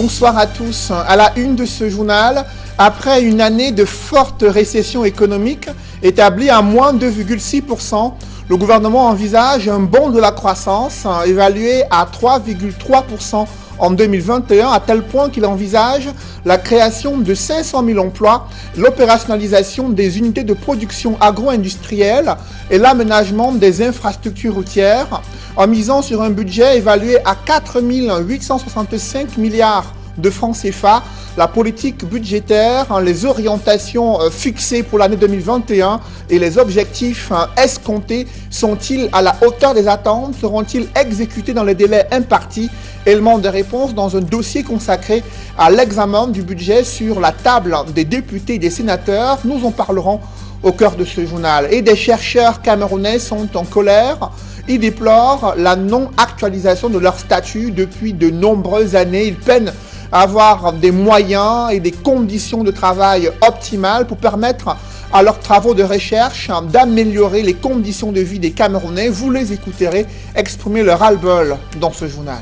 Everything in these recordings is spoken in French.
Bonsoir à tous. À la une de ce journal, après une année de forte récession économique établie à moins 2,6%, le gouvernement envisage un bond de la croissance évalué à 3,3% en 2021, à tel point qu'il envisage la création de 500 000 emplois, l'opérationnalisation des unités de production agro-industrielle et l'aménagement des infrastructures routières, en misant sur un budget évalué à 4 865 milliards de francs CFA. La politique budgétaire, les orientations fixées pour l'année 2021 et les objectifs escomptés sont-ils à la hauteur des attentes? Seront-ils exécutés dans les délais impartis? Élément de réponse dans un dossier consacré à l'examen du budget sur la table des députés et des sénateurs. Nous en parlerons au cœur de ce journal. Et des chercheurs camerounais sont en colère. Ils déplorent la non-actualisation de leur statut depuis de nombreuses années. Ils peinent à avoir des moyens et des conditions de travail optimales pour permettre à leurs travaux de recherche d'améliorer les conditions de vie des Camerounais. Vous les écouterez exprimer leur ras-le-bol dans ce journal.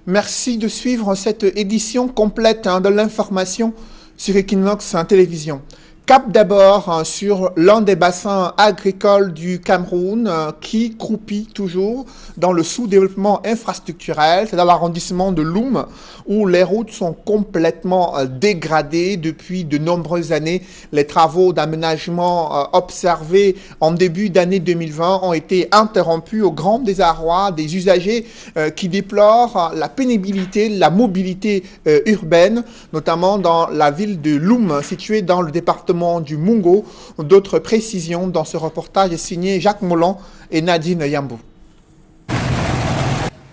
Merci de suivre cette édition complète de l'information sur Equinox Télévision. Cap d'abord sur l'un des bassins agricoles du Cameroun qui croupit toujours dans le sous-développement infrastructurel. C'est dans l'arrondissement de Loum où les routes sont complètement dégradées depuis de nombreuses années. Les travaux d'aménagement observés en début d'année 2020 ont été interrompus au grand désarroi des usagers qui déplorent la pénibilité, la mobilité urbaine, notamment dans la ville de Loum, située dans le département du Mungo. D'autres précisions dans ce reportage signé Jacques Mollon et Nadine Yambou.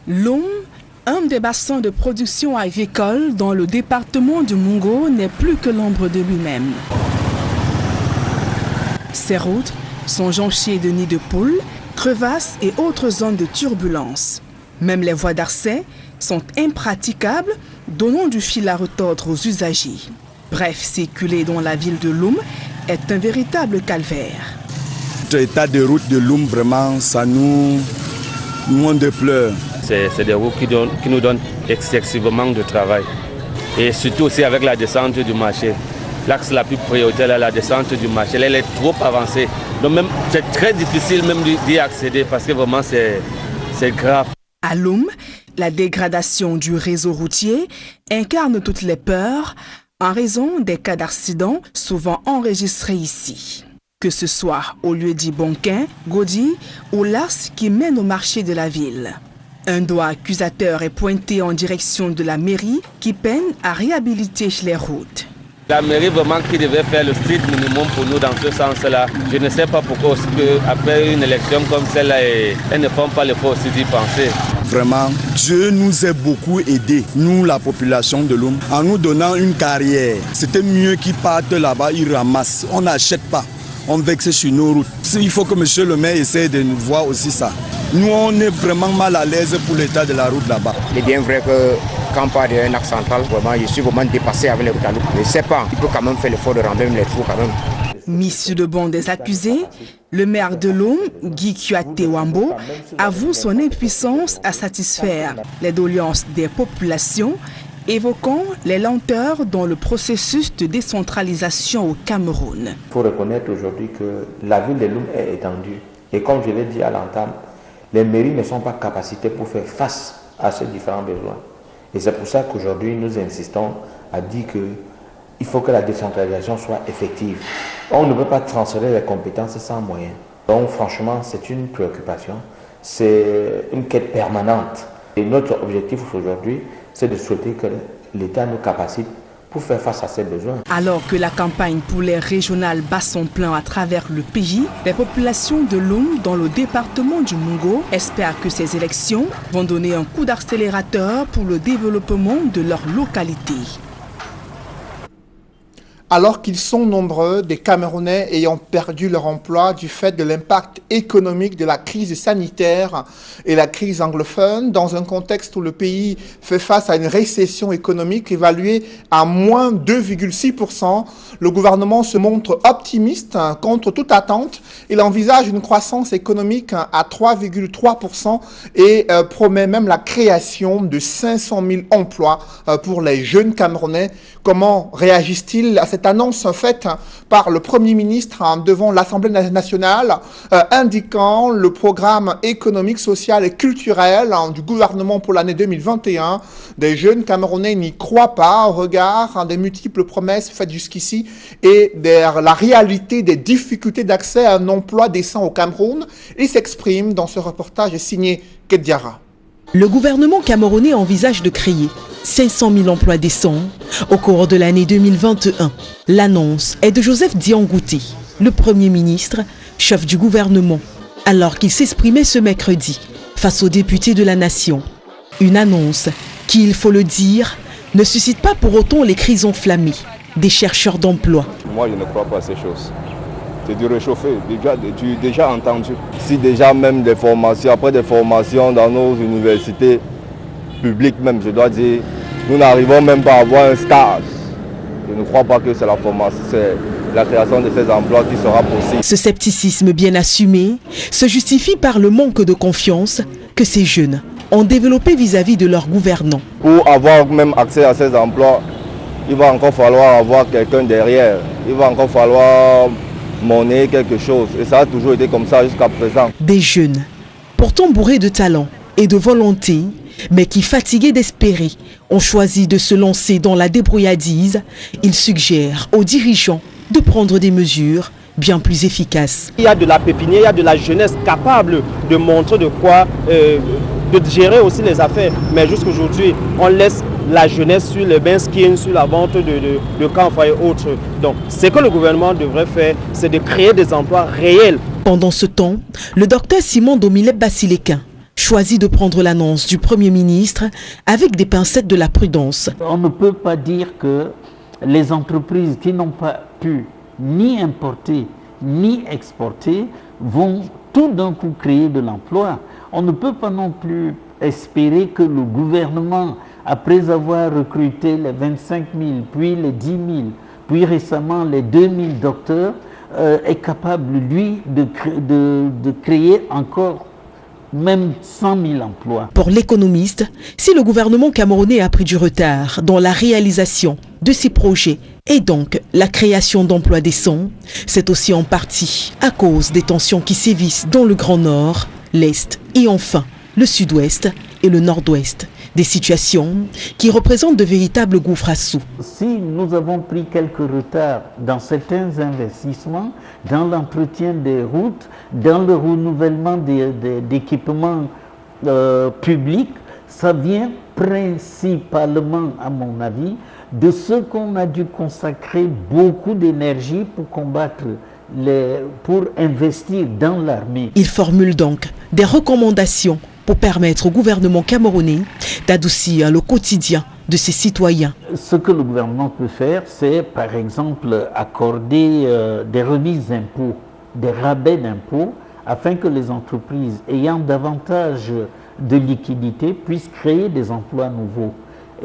Loum, un des bassins de production agricole dans le département du Mungo, n'est plus que l'ombre de lui-même. Ces routes sont jonchées de nids de poules, crevasses et autres zones de turbulence. Même les voies d'accès sont impraticables, donnant du fil à retordre aux usagers. Bref, circuler dans la ville de Loum est un véritable calvaire. L'état de route de Loum, vraiment, ça nous déplore. C'est des routes qui nous donnent excessivement de travail. Et surtout aussi avec la descente du marché. L'axe la plus prioritaire, la descente du marché, elle est trop avancée. Donc même, c'est très difficile même d'y accéder parce que vraiment c'est grave. À Loum, la dégradation du réseau routier incarne toutes les peurs en raison des cas d'accidents souvent enregistrés ici. Que ce soit au lieu-dit Bonquin, Gaudy ou l'axe qui mène au marché de la ville. Un doigt accusateur est pointé en direction de la mairie qui peine à réhabiliter les routes. La mairie vraiment qui devait faire le strict minimum pour nous dans ce sens-là. Je ne sais pas pourquoi aussi qu'après une élection comme celle-là, elles ne font pas l'effort aussi d'y penser. Vraiment, Dieu nous a beaucoup aidés, nous la population de Loum, en nous donnant une carrière. C'était mieux qu'ils partent là-bas, ils ramassent. On n'achète pas, on vexe sur nos routes. Il faut que monsieur le maire essaie de nous voir aussi ça. Nous, on est vraiment mal à l'aise pour l'état de la route là-bas. Il est bien vrai que quand on parle d'un axe central, vraiment, je suis vraiment dépassé avec les routes à Loum. Je ne sais pas, il peut quand même faire l'effort de rendre les trous quand même. Mis sur le banc des accusés, le maire de Loum, Guy Kuate Wambo, avoue son impuissance à satisfaire les doléances des populations, évoquant les lenteurs dans le processus de décentralisation au Cameroun. Il faut reconnaître aujourd'hui que la ville de Loum est étendue. Et comme je l'ai dit à l'entame, les mairies ne sont pas capacitées pour faire face à ces différents besoins. Et c'est pour ça qu'aujourd'hui, nous insistons à dire qu'il faut que la décentralisation soit effective. On ne peut pas transférer les compétences sans moyens. Donc franchement, c'est une préoccupation, c'est une quête permanente. Et notre objectif aujourd'hui, c'est de souhaiter que l'État nous capacite pour faire face à ces besoins. Alors que la campagne poulet régionale bat son plein à travers le pays, les populations de Loum dans le département du Mungo espèrent que ces élections vont donner un coup d'accélérateur pour le développement de leur localité. alors qu'ils sont nombreux des Camerounais ayant perdu leur emploi du fait de l'impact économique de la crise sanitaire et la crise anglophone, dans un contexte où le pays fait face à une récession économique évaluée à moins 2,6%. Le gouvernement se montre optimiste contre toute attente. Il envisage une croissance économique à 3,3% et promet même la création de 500 000 emplois pour les jeunes Camerounais. Comment réagissent-ils à cette annonce faite par le Premier ministre devant l'Assemblée nationale, indiquant le programme économique, social et culturel du gouvernement pour l'année 2021? Des jeunes Camerounais n'y croient pas au regard des multiples promesses faites jusqu'ici et de la réalité des difficultés d'accès à un emploi décent au Cameroun. Ils s'expriment dans ce reportage signé Kediara. Le gouvernement camerounais envisage de créer 500 000 emplois décents au cours de l'année 2021. L'annonce est de Joseph Diangouté, le Premier ministre, chef du gouvernement, alors qu'il s'exprimait ce mercredi face aux députés de la nation. Une annonce qui, il faut le dire, ne suscite pas pour autant les cris enflammés des chercheurs d'emploi. Moi, je ne crois pas à ces choses. C'est du réchauffé, tu as déjà entendu. Si déjà même des formations, après des formations dans nos universités publiques même, je dois dire, nous n'arrivons même pas à avoir un stage. Je ne crois pas que c'est la formation, c'est la création de ces emplois qui sera possible. Ce scepticisme bien assumé se justifie par le manque de confiance que ces jeunes ont développé vis-à-vis de leurs gouvernants. Pour avoir même accès à ces emplois, il va encore falloir avoir quelqu'un derrière. Il va encore falloir monnaie, quelque chose. Et ça a toujours été comme ça jusqu'à présent. Des jeunes, pourtant bourrés de talent et de volonté, mais qui, fatigués d'espérer, ont choisi de se lancer dans la débrouillardise. Ils suggèrent aux dirigeants de prendre des mesures bien plus efficaces. Il y a de la pépinière, il y a de la jeunesse capable de montrer de quoi, de gérer aussi les affaires. Mais jusqu'aujourd'hui, on laisse la jeunesse sur le bain skiing, sur la vente de camphres et autres. Donc, ce que le gouvernement devrait faire, c'est de créer des emplois réels. Pendant ce temps, le docteur Simon Domilep Basilekin choisit de prendre l'annonce du Premier ministre avec des pincettes de la prudence. On ne peut pas dire que les entreprises qui n'ont pas pu ni importer ni exporter vont tout d'un coup créer de l'emploi. On ne peut pas non plus espérer que le gouvernement, après avoir recruté les 25 000, puis les 10 000, puis récemment les 2 000 docteurs, est capable, lui, de créer encore même 100 000 emplois. Pour l'économiste, si le gouvernement camerounais a pris du retard dans la réalisation de ses projets et donc la création d'emplois décents, c'est aussi en partie à cause des tensions qui sévissent dans le Grand Nord, l'Est et enfin le Sud-Ouest et le Nord-Ouest. Des situations qui représentent de véritables gouffres à sous. Si nous avons pris quelques retards dans certains investissements, dans l'entretien des routes, dans le renouvellement d'équipements publics, ça vient principalement, à mon avis, de ce qu'on a dû consacrer beaucoup d'énergie pour combattre, pour investir dans l'armée. Il formule donc des recommandations pour permettre au gouvernement camerounais d'adoucir le quotidien de ses citoyens. Ce que le gouvernement peut faire, c'est par exemple accorder des remises d'impôts, des rabais d'impôts, afin que les entreprises ayant davantage de liquidités puissent créer des emplois nouveaux.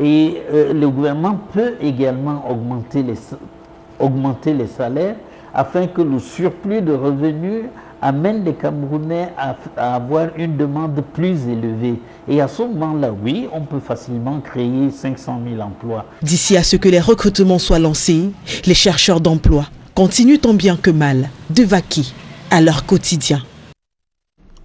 Et le gouvernement peut également augmenter les salaires afin que le surplus de revenus amène les Camerounais à avoir une demande plus élevée. Et à ce moment-là, oui, on peut facilement créer 500 000 emplois. D'ici à ce que les recrutements soient lancés, les chercheurs d'emploi continuent tant bien que mal de vaquer à leur quotidien.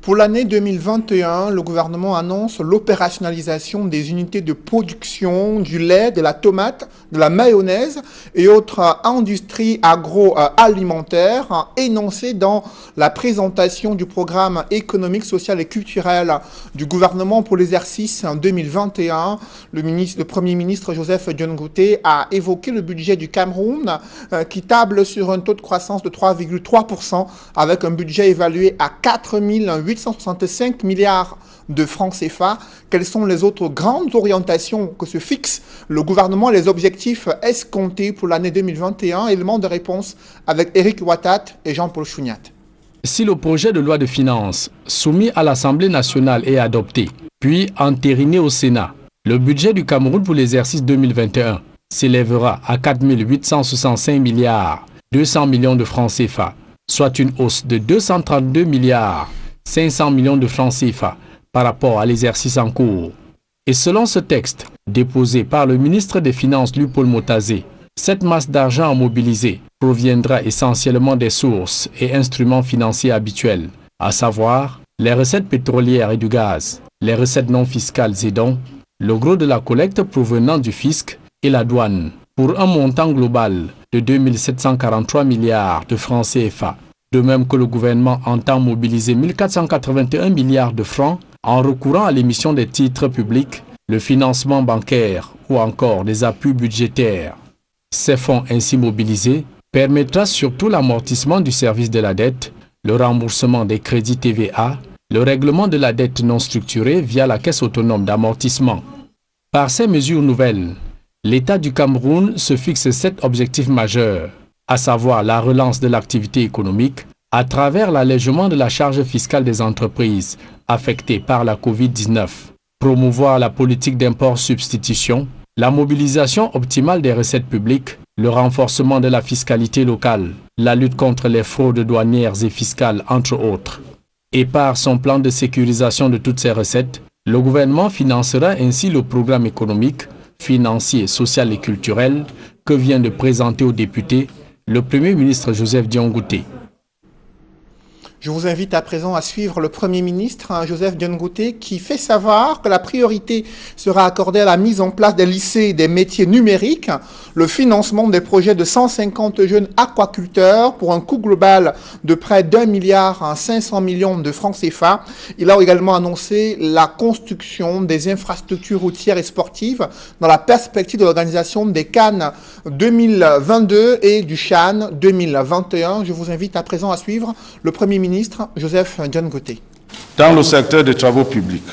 Pour l'année 2021, le gouvernement annonce l'opérationnalisation des unités de production du lait, de la tomate, de la mayonnaise et autres industries agroalimentaires énoncées dans la présentation du programme économique, social et culturel du gouvernement pour l'exercice 2021. Le Premier ministre Joseph Diangouté a évoqué le budget du Cameroun qui table sur un taux de croissance de 3,3% avec un budget évalué à 4 865 milliards de francs CFA. Quelles sont les autres grandes orientations que se fixe le gouvernement, les objectifs escomptés pour l'année 2021? Élément de réponse avec Éric Ouattat et Jean-Paul Chouniat. Si le projet de loi de finances soumis à l'Assemblée nationale est adopté, puis entériné au Sénat, le budget du Cameroun pour l'exercice 2021 s'élèvera à 4 865 milliards 200 millions de francs CFA, soit une hausse de 232 milliards 500 millions de francs CFA par rapport à l'exercice en cours. Et selon ce texte, déposé par le ministre des Finances Luc-Paul Motazé, cette masse d'argent à mobiliser proviendra essentiellement des sources et instruments financiers habituels, à savoir les recettes pétrolières et du gaz, les recettes non fiscales et dons, le gros de la collecte provenant du fisc et la douane, pour un montant global de 2 743 milliards de francs CFA. De même que le gouvernement entend mobiliser 1 481 milliards de francs en recourant à l'émission des titres publics, le financement bancaire ou encore des appuis budgétaires. Ces fonds ainsi mobilisés permettra surtout l'amortissement du service de la dette, le remboursement des crédits TVA, le règlement de la dette non structurée via la Caisse autonome d'amortissement. Par ces mesures nouvelles, l'État du Cameroun se fixe 7 objectifs majeurs, à savoir la relance de l'activité économique à travers l'allègement de la charge fiscale des entreprises affectées par la Covid-19, promouvoir la politique d'import-substitution, la mobilisation optimale des recettes publiques, le renforcement de la fiscalité locale, la lutte contre les fraudes douanières et fiscales, entre autres. Et par son plan de sécurisation de toutes ces recettes, le gouvernement financera ainsi le programme économique, financier, social et culturel que vient de présenter aux députés le Premier ministre Joseph Dion Ngouté. Je vous invite à présent à suivre le Premier ministre, Joseph Dion Ngouté, qui fait savoir que la priorité sera accordée à la mise en place des lycées des métiers numériques, le financement des projets de 150 jeunes aquaculteurs pour un coût global de près d'1 milliard 500 millions de francs CFA. Il a également annoncé la construction des infrastructures routières et sportives dans la perspective de l'organisation des Cannes 2022 et du CHAN 2021. Je vous invite à présent à suivre le Premier ministre Joseph Dion Ngouté. Dans le secteur des travaux publics,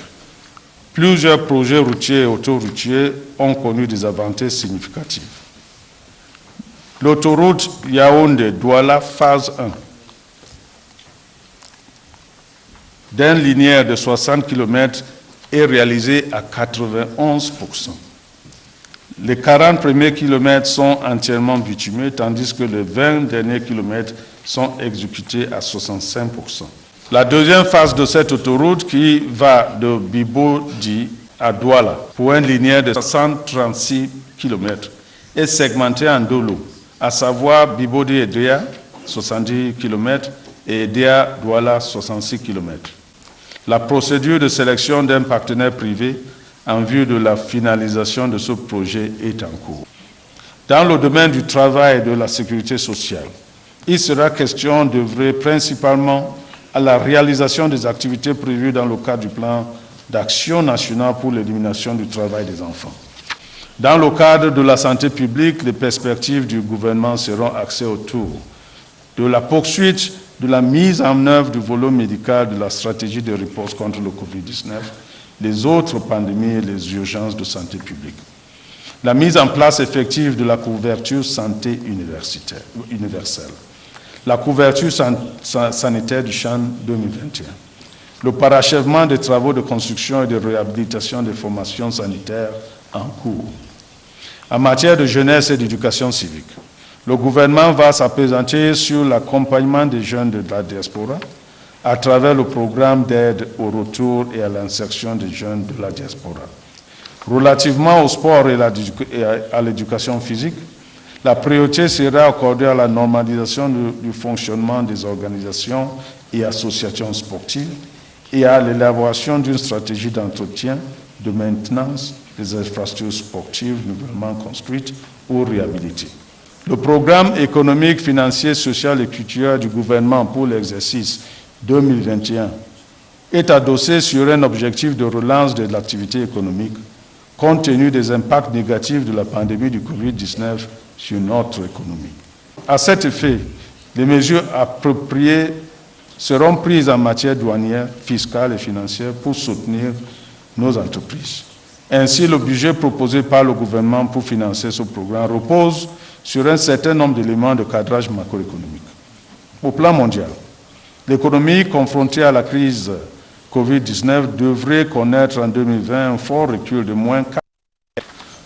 plusieurs projets routiers et autoroutiers ont connu des avancées significatives. L'autoroute Yaoundé-Douala phase 1, d'un linéaire de 60 km, est réalisée à 91%. Les 40 premiers kilomètres sont entièrement bitumés, tandis que les 20 derniers kilomètres sont exécutés à 65%. La deuxième phase de cette autoroute, qui va de Bibodi à Douala, pour un linéaire de 136 km, est segmentée en deux lots, à savoir Bibodi et Déa, 70 km, et Déa Douala, 66 km. La procédure de sélection d'un partenaire privé en vue de la finalisation de ce projet est en cours. Dans le domaine du travail et de la sécurité sociale, il sera question d'œuvrer principalement à la réalisation des activités prévues dans le cadre du plan d'action national pour l'élimination du travail des enfants. Dans le cadre de la santé publique, les perspectives du gouvernement seront axées autour de la poursuite de la mise en œuvre du volet médical de la stratégie de réponse contre le Covid-19, les autres pandémies et les urgences de santé publique. La mise en place effective de la couverture santé universelle. La couverture sanitaire du CHAN 2021. Le parachèvement des travaux de construction et de réhabilitation des formations sanitaires en cours. En matière de jeunesse et d'éducation civique, le gouvernement va s'appesantir sur l'accompagnement des jeunes de la diaspora à travers le programme d'aide au retour et à l'insertion des jeunes de la diaspora. Relativement au sport et à l'éducation physique, la priorité sera accordée à la normalisation du fonctionnement des organisations et associations sportives et à l'élaboration d'une stratégie d'entretien, de maintenance des infrastructures sportives nouvellement construites ou réhabilitées. Le programme économique, financier, social et culturel du gouvernement pour l'exercice 2021 est adossé sur un objectif de relance de l'activité économique compte tenu des impacts négatifs de la pandémie du Covid-19 sur notre économie. À cet effet, les mesures appropriées seront prises en matière douanière, fiscale et financière pour soutenir nos entreprises. Ainsi, le budget proposé par le gouvernement pour financer ce programme repose sur un certain nombre d'éléments de cadrage macroéconomique. Au plan mondial, l'économie confrontée à la crise Covid-19 devrait connaître en 2020 un fort recul de moins 4%.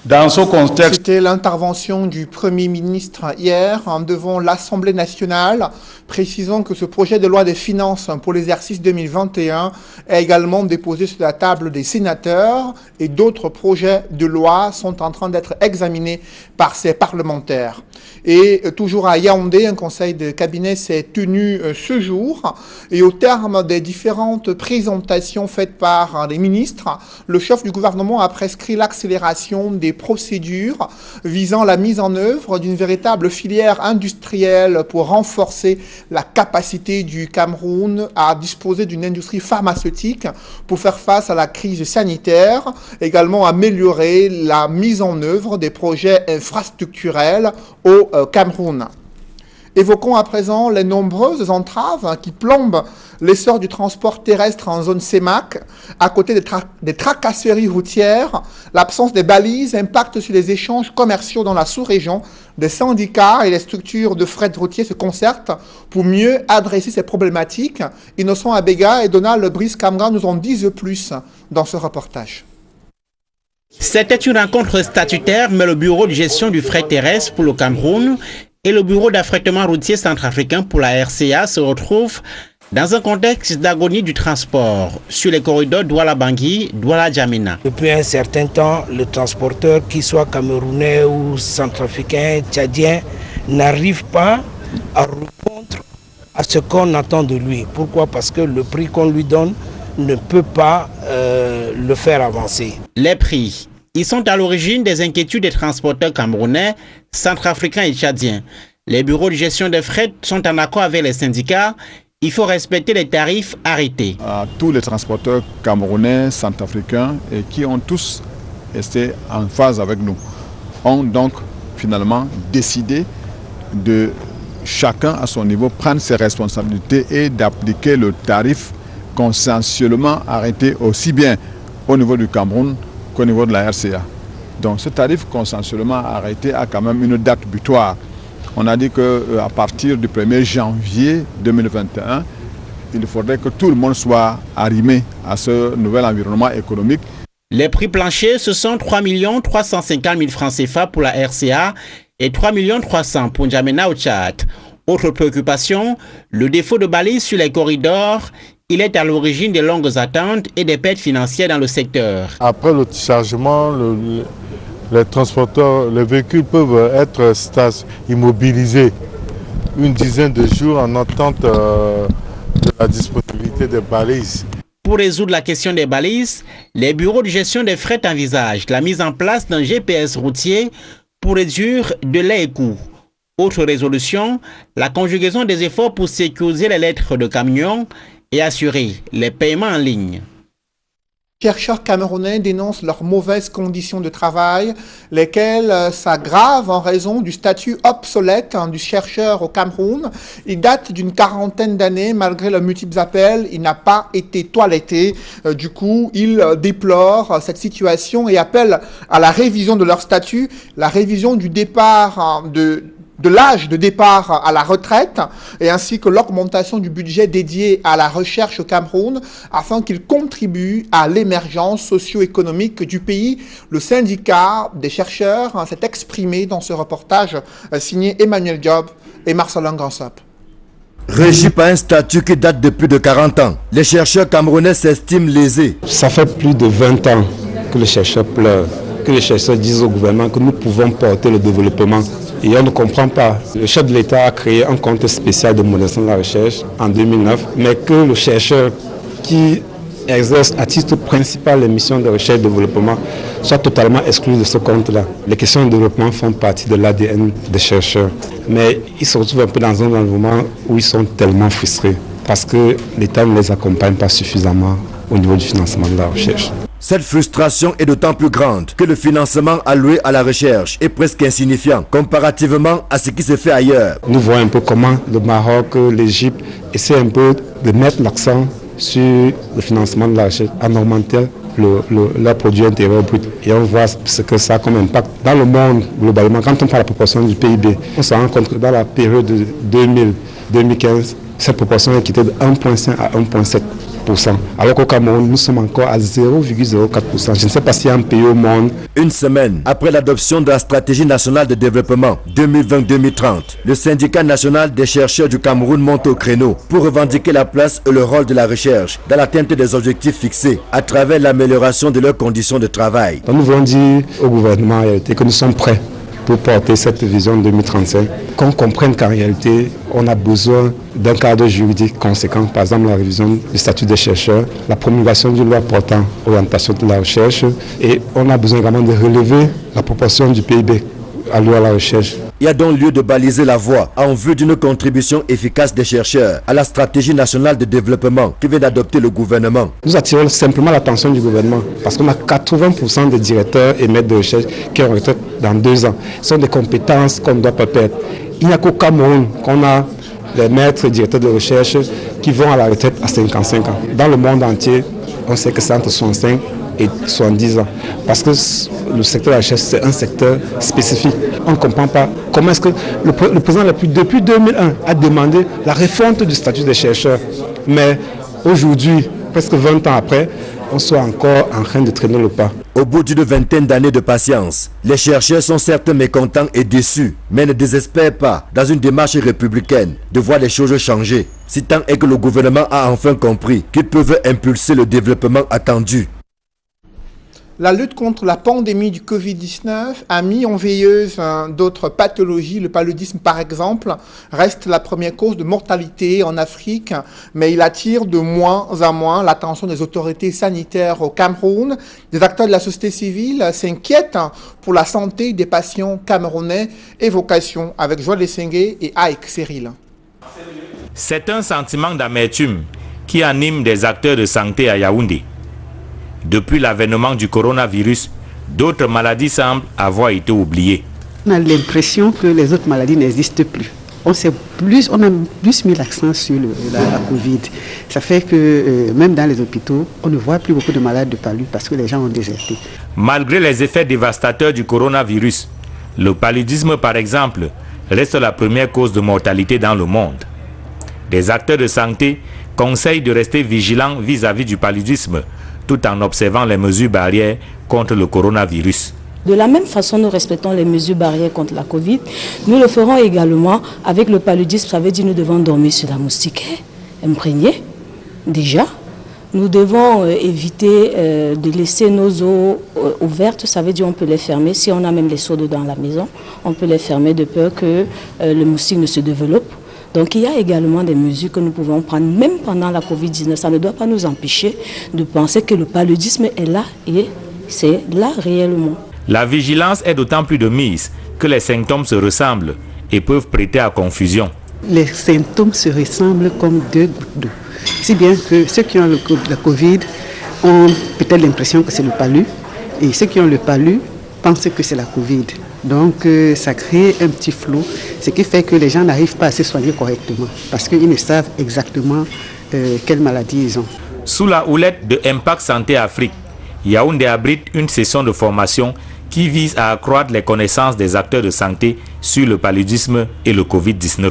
Dans ce contexte, c'était l'intervention du Premier ministre hier devant l'Assemblée nationale, précisant que ce projet de loi des finances pour l'exercice 2021 est également déposé sur la table des sénateurs et d'autres projets de loi sont en train d'être examinés par ces parlementaires. Et toujours à Yaoundé, un conseil de cabinet s'est tenu ce jour et au terme des différentes présentations faites par les ministres, le chef du gouvernement a prescrit l'accélération des procédures visant la mise en œuvre d'une véritable filière industrielle pour renforcer la capacité du Cameroun à disposer d'une industrie pharmaceutique pour faire face à la crise sanitaire, également améliorer la mise en œuvre des projets infrastructurels au Cameroun. Évoquons à présent les nombreuses entraves qui plombent l'essor du transport terrestre en zone CEMAC. À côté des tracasseries routières, l'absence des balises impacte sur les échanges commerciaux dans la sous-région. Des syndicats et les structures de fret routier se concertent pour mieux adresser ces problématiques. Innocent Abega et Donald Brice-Camara nous en disent plus dans ce reportage. C'était une rencontre statutaire, mais le bureau de gestion du fret terrestre pour le Cameroun et le bureau d'affrètement routier centrafricain pour la RCA se retrouvent dans un contexte d'agonie du transport sur les corridors Douala-Bangui, Douala-Djamena. Depuis un certain temps, le transporteur, qu'il soit camerounais ou centrafricain, tchadien, n'arrive pas à répondre à ce qu'on attend de lui. Pourquoi? Parce que le prix qu'on lui donne ne peut pas le faire avancer. Les prix, ils sont à l'origine des inquiétudes des transporteurs camerounais, centrafricains et tchadiens. Les bureaux de gestion des fret sont en accord avec les syndicats. Il faut respecter les tarifs arrêtés. À tous les transporteurs camerounais, centrafricains et qui ont tous été en phase avec nous, ont donc finalement décidé de chacun à son niveau prendre ses responsabilités et d'appliquer le tarif consensuellement arrêté aussi bien au niveau du Cameroun qu'au niveau de la RCA. Donc ce tarif consensuellement arrêté a quand même une date butoir. On a dit qu'à partir du 1er janvier 2021, il faudrait que tout le monde soit arrimé à ce nouvel environnement économique. Les prix planchers, ce sont 3 350 000 francs CFA pour la RCA et 3 300 000 pour N'Djamena au Tchad. Autre préoccupation, le défaut de balises sur les corridors. Il est à l'origine des longues attentes et des pertes financières dans le secteur. Après le chargement, les transporteurs, les véhicules peuvent être immobilisés une dizaine de jours en attente de la disponibilité des balises. Pour résoudre la question des balises, les bureaux de gestion des fret envisagent la mise en place d'un GPS routier pour réduire délais et coûts. Autre résolution, la conjugaison des efforts pour sécuriser les lettres de camions et assurer les paiements en ligne. Les chercheurs camerounais dénoncent leurs mauvaises conditions de travail, lesquelles s'aggravent en raison du statut obsolète du chercheur au Cameroun. Il date d'une quarantaine d'années, malgré leurs multiples appels, il n'a pas été toiletté. Du coup, ils déplorent cette situation et appellent à la révision de leur statut, la révision du départ de l'âge de départ à la retraite et ainsi que l'augmentation du budget dédié à la recherche au Cameroun afin qu'il contribue à l'émergence socio-économique du pays. Le syndicat des chercheurs s'est exprimé dans ce reportage signé Emmanuel Diop et Marcelin Gansop. Régi par un statut qui date de plus de 40 ans, les chercheurs camerounais s'estiment lésés. Ça fait plus de 20 ans que les chercheurs pleurent, que les chercheurs disent au gouvernement que nous pouvons porter le développement. Et on ne comprend pas. Le chef de l'État a créé un compte spécial de modernisation de la recherche en 2009, mais que le chercheur qui exerce à titre principal les missions de recherche et de développement soit totalement exclu de ce compte-là. Les questions de développement font partie de l'ADN des chercheurs, mais ils se retrouvent un peu dans un environnement où ils sont tellement frustrés parce que l'État ne les accompagne pas suffisamment au niveau du financement de la recherche. Cette frustration est d'autant plus grande que le financement alloué à la recherche est presque insignifiant comparativement à ce qui se fait ailleurs. Nous voyons un peu comment le Maroc, l'Égypte essaient un peu de mettre l'accent sur le financement de la recherche en augmentant le produit intérieur brut. Et on voit ce que ça a comme impact dans le monde globalement. Quand on parle de la proportion du PIB, on se rend compte que dans la période de 2000-2015, cette proportion est quittée de 1,5 à 1,7%. Alors qu'au Cameroun, nous sommes encore à 0,04%. Je ne sais pas s'il y a un pays au monde. Une semaine après l'adoption de la stratégie nationale de développement 2020-2030, le syndicat national des chercheurs du Cameroun monte au créneau pour revendiquer la place et le rôle de la recherche dans l'atteinte des objectifs fixés à travers l'amélioration de leurs conditions de travail. Donc nous voulons dire au gouvernement en réalité que nous sommes prêts pour porter cette vision 2035, qu'on comprenne qu'en réalité, on a besoin d'un cadre juridique conséquent, par exemple la révision du statut des chercheurs, la promulgation d'une loi portant orientation de la recherche, et on a besoin également de relever la proportion du PIB alloué à la recherche. Il y a donc lieu de baliser la voie en vue d'une contribution efficace des chercheurs à la stratégie nationale de développement que vient d'adopter le gouvernement. Nous attirons simplement l'attention du gouvernement parce qu'on a 80% des directeurs et maîtres de recherche qui ont retraite dans 2 ans. Ce sont des compétences qu'on ne doit pas perdre. Il n'y a qu'au Cameroun qu'on a les maîtres et directeurs de recherche qui vont à la retraite à 55 ans. Dans le monde entier, on sait que c'est entre 65 et 70 ans. Parce que le secteur de la recherche, c'est un secteur spécifique. On ne comprend pas comment est-ce que le président depuis 2001 a demandé la refonte du statut des chercheurs. Mais aujourd'hui, presque 20 ans après, on soit encore en train de traîner le pas. Au bout d'une vingtaine d'années de patience, les chercheurs sont certes mécontents et déçus, mais ne désespèrent pas, dans une démarche républicaine, de voir les choses changer. Si tant est que le gouvernement a enfin compris qu'ils peuvent impulser le développement attendu. La lutte contre la pandémie du Covid-19 a mis en veilleuse d'autres pathologies. Le paludisme, par exemple, reste la première cause de mortalité en Afrique, mais il attire de moins en moins l'attention des autorités sanitaires au Cameroun. Des acteurs de la société civile s'inquiètent pour la santé des patients camerounais. Évocation avec Joël Essengue et Aïk Cyril. C'est un sentiment d'amertume qui anime des acteurs de santé à Yaoundé. Depuis l'avènement du coronavirus, d'autres maladies semblent avoir été oubliées. On a l'impression que les autres maladies n'existent plus. On a plus mis l'accent sur la Covid. Ça fait que même dans les hôpitaux, on ne voit plus beaucoup de malades de palu parce que les gens ont déserté. Malgré les effets dévastateurs du coronavirus, le paludisme par exemple reste la première cause de mortalité dans le monde. Des acteurs de santé conseillent de rester vigilants vis-à-vis du paludisme, tout en observant les mesures barrières contre le coronavirus. De la même façon, nous respectons les mesures barrières contre la Covid. Nous le ferons également avec le paludisme. Ça veut dire que nous devons dormir sur la moustiquaire, imprégnée. Déjà, nous devons éviter de laisser nos eaux ouvertes. Ça veut dire qu'on peut les fermer. Si on a même les seaux d'eau dans la maison, on peut les fermer de peur que le moustique ne se développe. Donc il y a également des mesures que nous pouvons prendre, même pendant la Covid-19. Ça ne doit pas nous empêcher de penser que le paludisme est là et c'est là réellement. La vigilance est d'autant plus de mise que les symptômes se ressemblent et peuvent prêter à confusion. Les symptômes se ressemblent comme 2 gouttes d'eau. Si bien que ceux qui ont la Covid ont peut-être l'impression que c'est le palu et ceux qui ont le palu pensent que c'est la Covid. Donc ça crée un petit flou, ce qui fait que les gens n'arrivent pas à se soigner correctement parce qu'ils ne savent exactement quelle maladie ils ont. Sous la houlette de Impact Santé Afrique, Yaoundé abrite une session de formation qui vise à accroître les connaissances des acteurs de santé sur le paludisme et le Covid-19.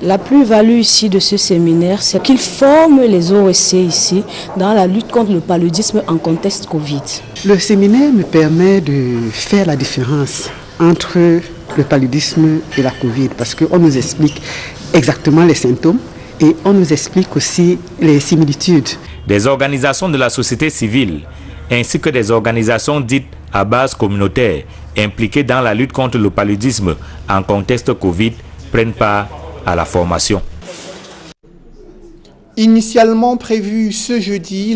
La plus-value ici de ce séminaire, c'est qu'il forme les OSC ici dans la lutte contre le paludisme en contexte Covid. Le séminaire me permet de faire la différence entre le paludisme et la Covid parce qu'on nous explique exactement les symptômes et on nous explique aussi les similitudes. Des organisations de la société civile ainsi que des organisations dites à base communautaire impliquées dans la lutte contre le paludisme en contexte Covid prennent part à la formation. Initialement prévu ce jeudi,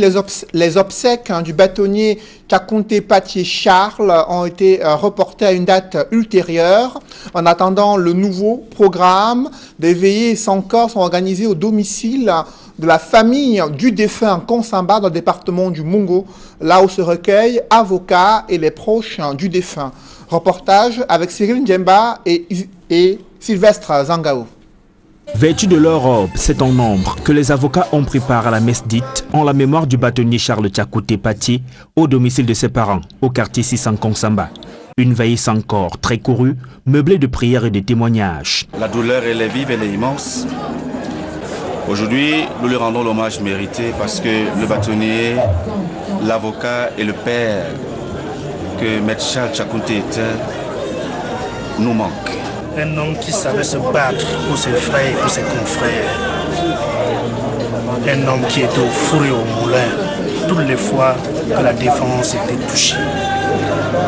les obsèques du bâtonnier Kakonte Patié Charles ont été reportées à une date ultérieure. En attendant le nouveau programme, des veillées sans corps sont organisées au domicile de la famille du défunt en Konsamba dans le département du Mungo, là où se recueillent avocats et les proches du défunt. Reportage avec Cyril Ndjemba et Sylvestre Zangao. Vêtus de leur robe, c'est en nombre que les avocats ont pris part à la messe dite en la mémoire du bâtonnier Charles Tchakouté Patié au domicile de ses parents, au quartier Sissankong Samba. Une veille sans corps très courue, meublée de prières et de témoignages. La douleur, elle est vive, elle est immense. Aujourd'hui, nous lui rendons l'hommage mérité parce que le bâtonnier, l'avocat et le père que Maître Charles Tchakouté était nous manquent. Un homme qui savait se battre pour ses frères et pour ses confrères. Un homme qui était au four et au moulin toutes les fois que la défense était touchée.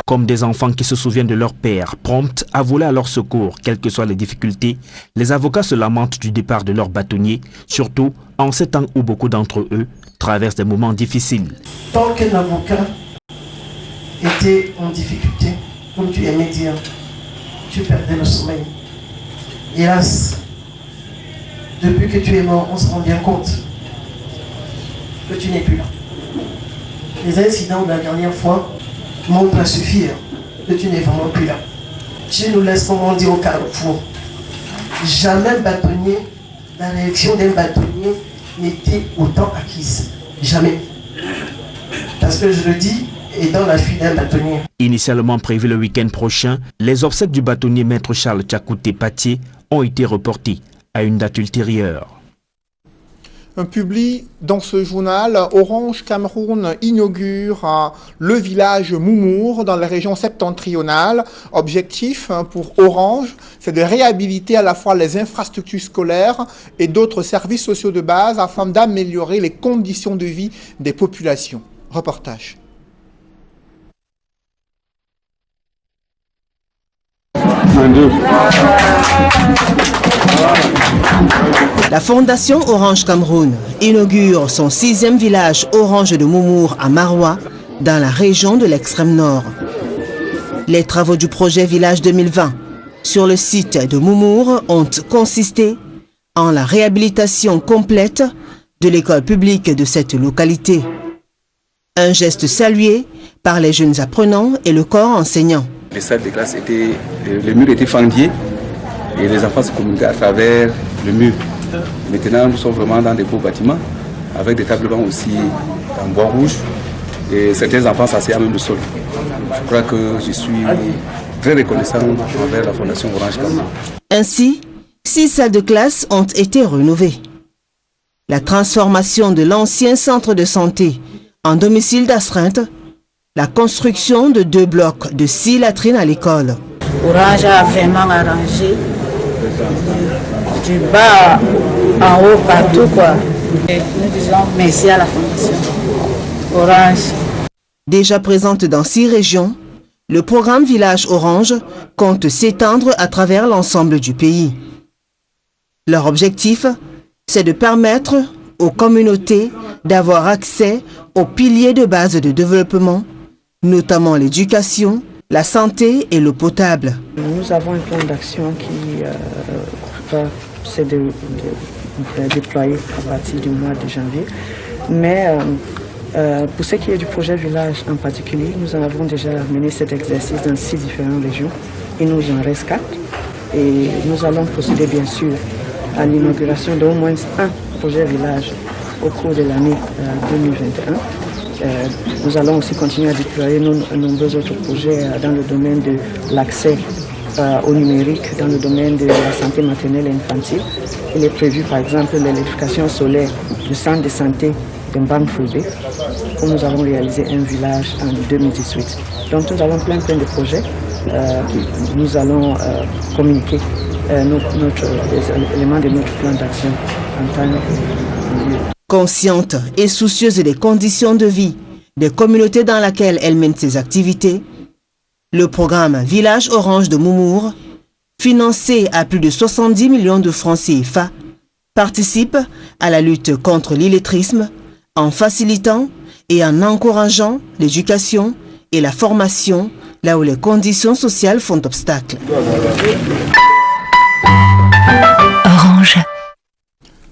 Comme des enfants qui se souviennent de leur père, prompts à voler à leur secours, quelles que soient les difficultés, les avocats se lamentent du départ de leur bâtonnier, surtout en ces temps où beaucoup d'entre eux traversent des moments difficiles. Tant qu'un avocat était en difficulté, comme tu aimais dire, tu perdais le sommeil. Hélas, depuis que tu es mort, on se rend bien compte que tu n'es plus là. Les incidents de la dernière fois montrent à suffire que tu n'es vraiment plus là. Dieu nous laisse, comme on dit au carrefour. Jamais bâtonnier, la réaction d'un bâtonnier n'était autant acquise. Jamais. Parce que je le dis, et dans la fuite d'un bâtonnier. Initialement prévu le week-end prochain, les obsèques du bâtonnier Maître Charles Tchakouté Patié ont été reportées à une date ultérieure. Un public dans ce journal, Orange Cameroun inaugure le village Moumour dans la région septentrionale. Objectif pour Orange, c'est de réhabiliter à la fois les infrastructures scolaires et d'autres services sociaux de base afin d'améliorer les conditions de vie des populations. Reportage. La Fondation Orange Cameroun inaugure son 6e village Orange de Moumour à Maroua, dans la région de l'extrême nord. Les travaux du projet Village 2020 sur le site de Moumour ont consisté en la réhabilitation complète de l'école publique de cette localité. Un geste salué par les jeunes apprenants et le corps enseignant. Les salles de classe les murs étaient fendiers et les enfants se communiquaient à travers le mur. Maintenant, nous sommes vraiment dans des beaux bâtiments avec des tables bancs aussi en bois rouge et certains enfants s'asseyent à même le sol. Je crois que je suis très reconnaissant envers la Fondation Orange Cameroun. Ainsi, 6 salles de classe ont été rénovées. La transformation de l'ancien centre de santé en domicile d'astreinte, la construction de 2 blocs de 6 latrines à l'école. Orange a vraiment arrangé du bas en haut partout quoi. Et nous disons merci à la Fondation Orange. Déjà présente dans 6 régions, le programme Village Orange compte s'étendre à travers l'ensemble du pays. Leur objectif, c'est de permettre aux communautés d'avoir accès aux piliers de base de développement, notamment l'éducation, la santé et l'eau potable. Nous avons un plan d'action qui va se déployer à partir du mois de janvier. Mais pour ce qui est du projet Village en particulier, nous en avons déjà mené cet exercice dans 6 différentes régions. Il nous en reste 4. Et nous allons procéder bien sûr à l'inauguration d'au moins un projet Village au cours de l'année 2021. Nous allons aussi continuer à déployer nombreux autres projets dans le domaine de l'accès au numérique, dans le domaine de la santé maternelle et infantile. Il est prévu par exemple l'électrification solaire du centre de santé de Mbang-Foubé, où nous avons réalisé un village en 2018. Donc nous avons plein de projets. Nous allons communiquer les éléments de notre plan d'action en temps et lieu. Consciente et soucieuse des conditions de vie des communautés dans lesquelles elle mène ses activités, le programme Village Orange de Moumour, financé à plus de 70 millions de francs CFA, participe à la lutte contre l'illettrisme en facilitant et en encourageant l'éducation et la formation là où les conditions sociales font obstacle. Orange.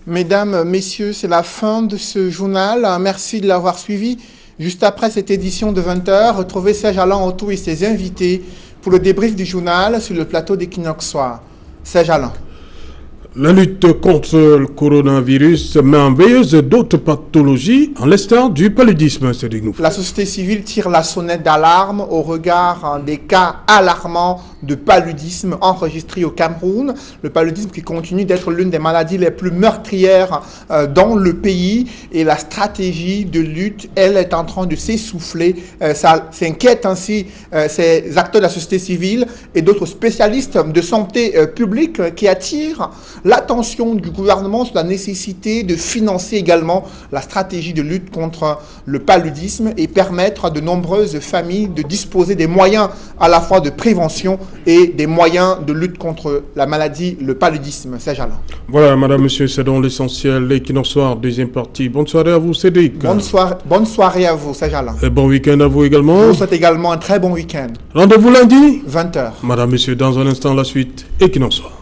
Mesdames, messieurs, c'est la fin de ce journal. Merci de l'avoir suivi. Juste après cette édition de 20h, retrouvez Serge Alain Autou et ses invités pour le débrief du journal sur le plateau d'Equinox Soir. Serge Alain. La lutte contre le coronavirus met en veilleuse d'autres pathologies, en l'instar du paludisme. La société civile tire la sonnette d'alarme au regard des cas alarmants de paludisme enregistrés au Cameroun. Le paludisme qui continue d'être l'une des maladies les plus meurtrières dans le pays, et la stratégie de lutte, elle, est en train de s'essouffler. Ça s'inquiète ainsi ces acteurs de la société civile et d'autres spécialistes de santé publique qui attirent l'attention du gouvernement sur la nécessité de financer également la stratégie de lutte contre le paludisme et permettre à de nombreuses familles de disposer des moyens à la fois de prévention et des moyens de lutte contre la maladie, le paludisme. Serge Alain. Voilà, madame, monsieur, c'est donc l'essentiel. L'Equinox Soir, deuxième partie. Bonne soirée à vous, Cédric. Bonne soirée à vous, Serge Alain. Et bon week-end à vous également. Je vous souhaite également un très bon week-end. Rendez-vous lundi 20h. Madame, monsieur, dans un instant, la suite. Equinox Soir.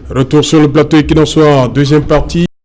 Retour sur le plateau Equinox Soir, deuxième partie.